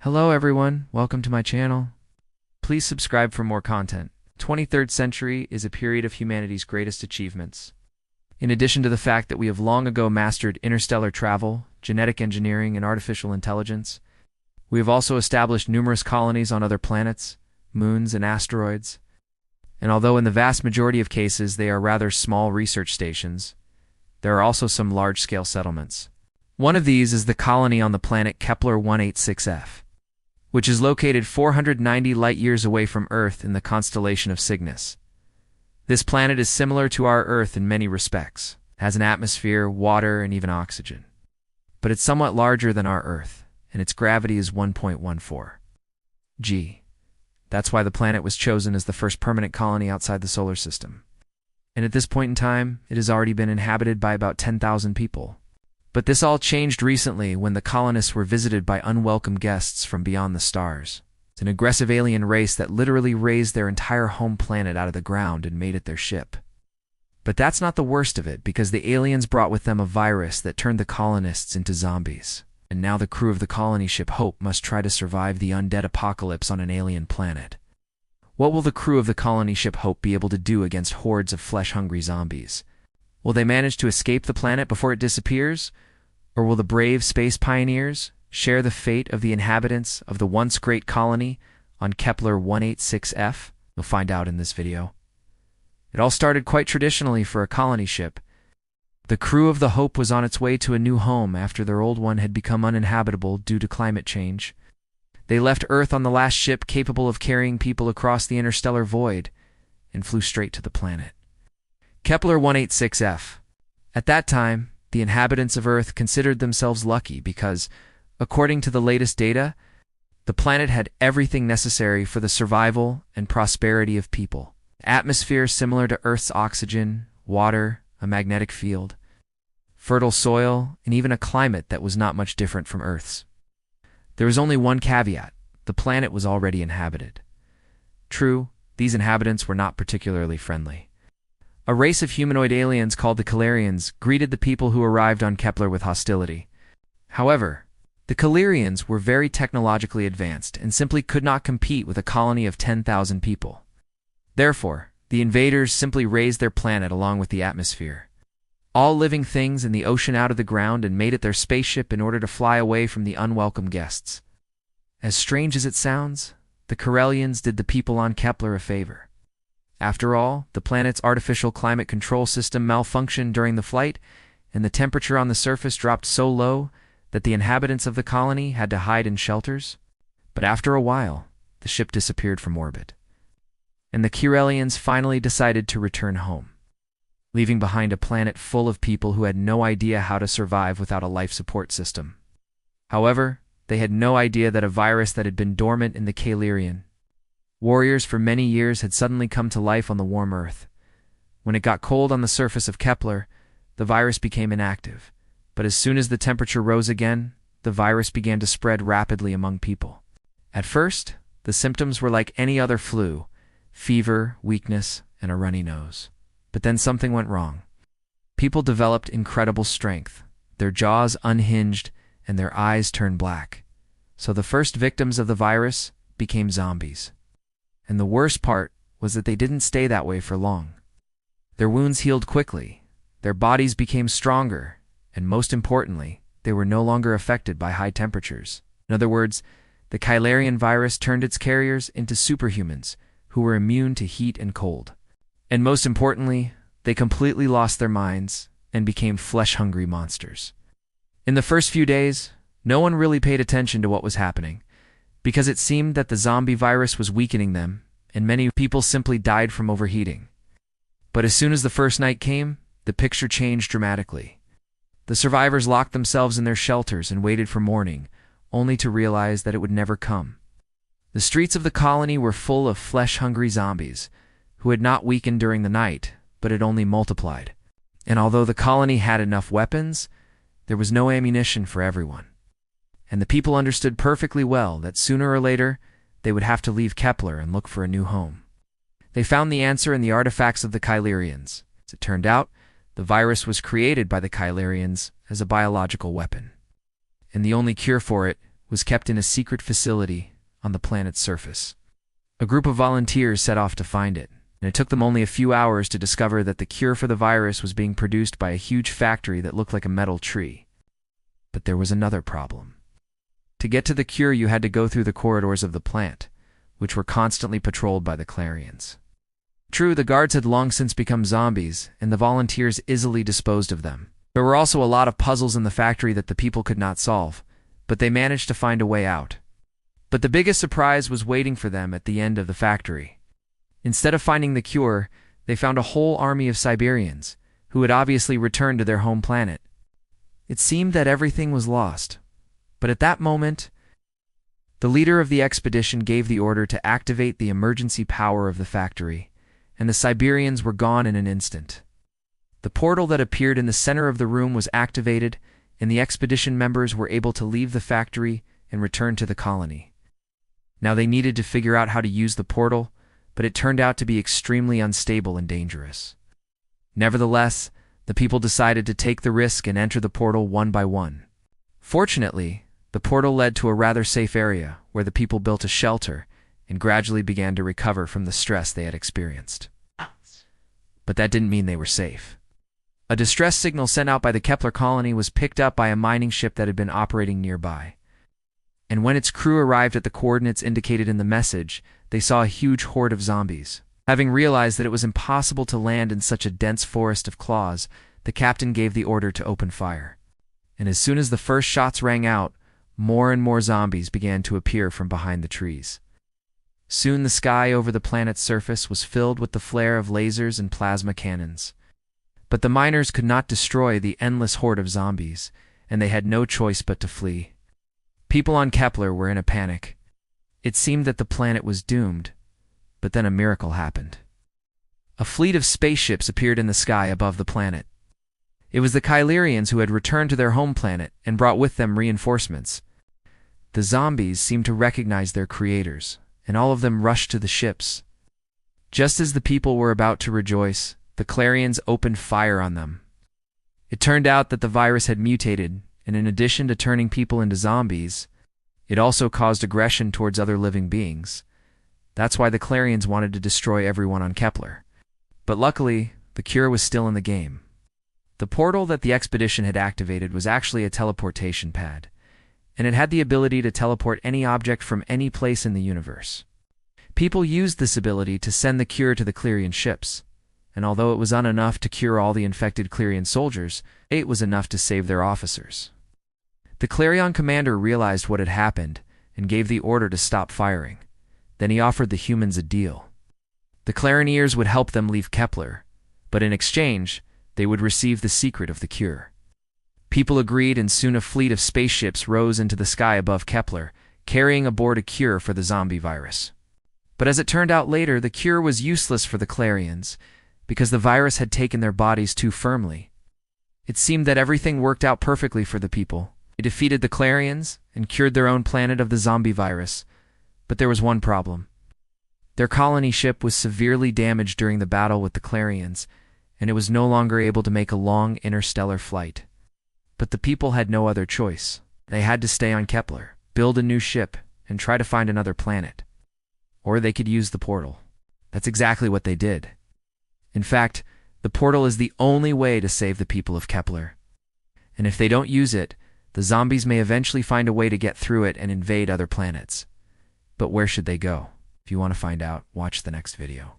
Hello everyone, welcome to my channel. Please subscribe for more content. 23rd century is a period of humanity's greatest achievements. In addition to the fact that we have long ago mastered interstellar travel, genetic engineering, and artificial intelligence, we have also established numerous colonies on other planets, moons, and asteroids. And although in the vast majority of cases they are rather small research stations, there are also some large-scale settlements. One of these is the colony on the planet Kepler 186f, which is located 490 light-years away from Earth in the constellation of Cygnus. This planet is similar to our Earth in many respects. It has an atmosphere, water, and even oxygen. But it's somewhat larger than our Earth, and its gravity is 1.14 g. That's why the planet was chosen as the first permanent colony outside the solar system. And at this point in time, it has already been inhabited by about 10,000 people. But this all changed recently when the colonists were visited by unwelcome guests from beyond the stars. It's an aggressive alien race that literally razed their entire home planet out of the ground and made it their ship. But that's not the worst of it, because the aliens brought with them a virus that turned the colonists into zombies. And now the crew of the colony ship Hope must try to survive the undead apocalypse on an alien planet. What will the crew of the colony ship Hope be able to do against hordes of flesh-hungry zombies? Will they manage to escape the planet before it disappears? Or will the brave space pioneers share the fate of the inhabitants of the once great colony on Kepler 186f? You'll find out in this video. It all started quite traditionally for a colony ship. The crew of the Hope was on its way to a new home after their old one had become uninhabitable due to climate change. They left Earth on the last ship capable of carrying people across the interstellar void and flew straight to the planet Kepler 186f. At that time, the inhabitants of Earth considered themselves lucky because, according to the latest data, the planet had everything necessary for the survival and prosperity of people. Atmosphere similar to Earth's oxygen, water, a magnetic field, fertile soil, and even a climate that was not much different from Earth's. There was only one caveat: the planet was already inhabited. True, these inhabitants were not particularly friendly. A race of humanoid aliens called the Calarians greeted the people who arrived on Kepler with hostility. However, the Calarians were very technologically advanced and simply could not compete with a colony of 10,000 people. Therefore, the invaders simply razed their planet along with the atmosphere, all living things in the ocean out of the ground, and made it their spaceship in order to fly away from the unwelcome guests. As strange as it sounds, the Corellians did the people on Kepler a favor. After all, the planet's artificial climate control system malfunctioned during the flight, and the temperature on the surface dropped so low that the inhabitants of the colony had to hide in shelters. But after a while, the ship disappeared from orbit, and the Corellians finally decided to return home, leaving behind a planet full of people who had no idea how to survive without a life support system. However, they had no idea that a virus that had been dormant in the Calarian warriors for many years had suddenly come to life on the warm Earth. When it got cold on the surface of Kepler, the virus became inactive, but as soon as the temperature rose again, the virus began to spread rapidly among people. At first, the symptoms were like any other flu: fever, weakness, and a runny nose. But then something went wrong. People developed incredible strength, their jaws unhinged, and their eyes turned black. So the first victims of the virus became zombies. And the worst part was that they didn't stay that way for long. Their wounds healed quickly, their bodies became stronger, and most importantly, they were no longer affected by high temperatures. In other words, the Calarian virus turned its carriers into superhumans who were immune to heat and cold. And most importantly, they completely lost their minds and became flesh-hungry monsters. In the first few days, no one really paid attention to what was happening, because it seemed that the zombie virus was weakening them, and many people simply died from overheating. But as soon as the first night came, the picture changed dramatically. The survivors locked themselves in their shelters and waited for morning, only to realize that it would never come. The streets of the colony were full of flesh-hungry zombies, who had not weakened during the night, but had only multiplied. And although the colony had enough weapons, there was no ammunition for everyone. And the people understood perfectly well that sooner or later they would have to leave Kepler and look for a new home. They found the answer in the artifacts of the Calarians. As it turned out, the virus was created by the Calarians as a biological weapon, and the only cure for it was kept in a secret facility on the planet's surface. A group of volunteers set off to find it, and it took them only a few hours to discover that the cure for the virus was being produced by a huge factory that looked like a metal tree. But there was another problem. To get to the cure, you had to go through the corridors of the plant, which were constantly patrolled by the Clarions. True, the guards had long since become zombies, and the volunteers easily disposed of them. There were also a lot of puzzles in the factory that the people could not solve, but they managed to find a way out. But the biggest surprise was waiting for them at the end of the factory. Instead of finding the cure, they found a whole army of Siberians, who had obviously returned to their home planet. It seemed that everything was lost, but at that moment, the leader of the expedition gave the order to activate the emergency power of the factory, and the Siberians were gone in an instant. The portal that appeared in the center of the room was activated, and the expedition members were able to leave the factory and return to the colony. Now they needed to figure out how to use the portal, but it turned out to be extremely unstable and dangerous. Nevertheless, the people decided to take the risk and enter the portal one by one. Fortunately, the portal led to a rather safe area where the people built a shelter and gradually began to recover from the stress they had experienced. But that didn't mean they were safe. A distress signal sent out by the Kepler colony was picked up by a mining ship that had been operating nearby. And when its crew arrived at the coordinates indicated in the message, they saw a huge horde of zombies. Having realized that it was impossible to land in such a dense forest of claws, the captain gave the order to open fire. And as soon as the first shots rang out, more and more zombies began to appear from behind the trees. Soon the sky over the planet's surface was filled with the flare of lasers and plasma cannons. But the miners could not destroy the endless horde of zombies, and they had no choice but to flee. People on Kepler were in a panic. It seemed that the planet was doomed, but then a miracle happened. A fleet of spaceships appeared in the sky above the planet. It was the Kylerians who had returned to their home planet and brought with them reinforcements. The zombies seemed to recognize their creators, and all of them rushed to the ships. Just as the people were about to rejoice, the Clarions opened fire on them. It turned out that the virus had mutated, and in addition to turning people into zombies, it also caused aggression towards other living beings. That's why the Clarions wanted to destroy everyone on Kepler. But luckily, the cure was still in the game. The portal that the expedition had activated was actually a teleportation pad, and it had the ability to teleport any object from any place in the universe. People used this ability to send the cure to the Clarion ships, and although it was not enough to cure all the infected Clarion soldiers, it was enough to save their officers. The Clarion commander realized what had happened and gave the order to stop firing. Then he offered the humans a deal. The Clarioniers would help them leave Kepler, but in exchange, they would receive the secret of the cure. People agreed, and soon a fleet of spaceships rose into the sky above Kepler, carrying aboard a cure for the zombie virus. But as it turned out later, the cure was useless for the Clarions, because the virus had taken their bodies too firmly. It seemed that everything worked out perfectly for the people. They defeated the Clarions and cured their own planet of the zombie virus, but there was one problem. Their colony ship was severely damaged during the battle with the Clarions, and it was no longer able to make a long interstellar flight. But the people had no other choice. They had to stay on Kepler, build a new ship, and try to find another planet. Or they could use the portal. That's exactly what they did. In fact, the portal is the only way to save the people of Kepler. And if they don't use it, the zombies may eventually find a way to get through it and invade other planets. But where should they go? If you want to find out, watch the next video.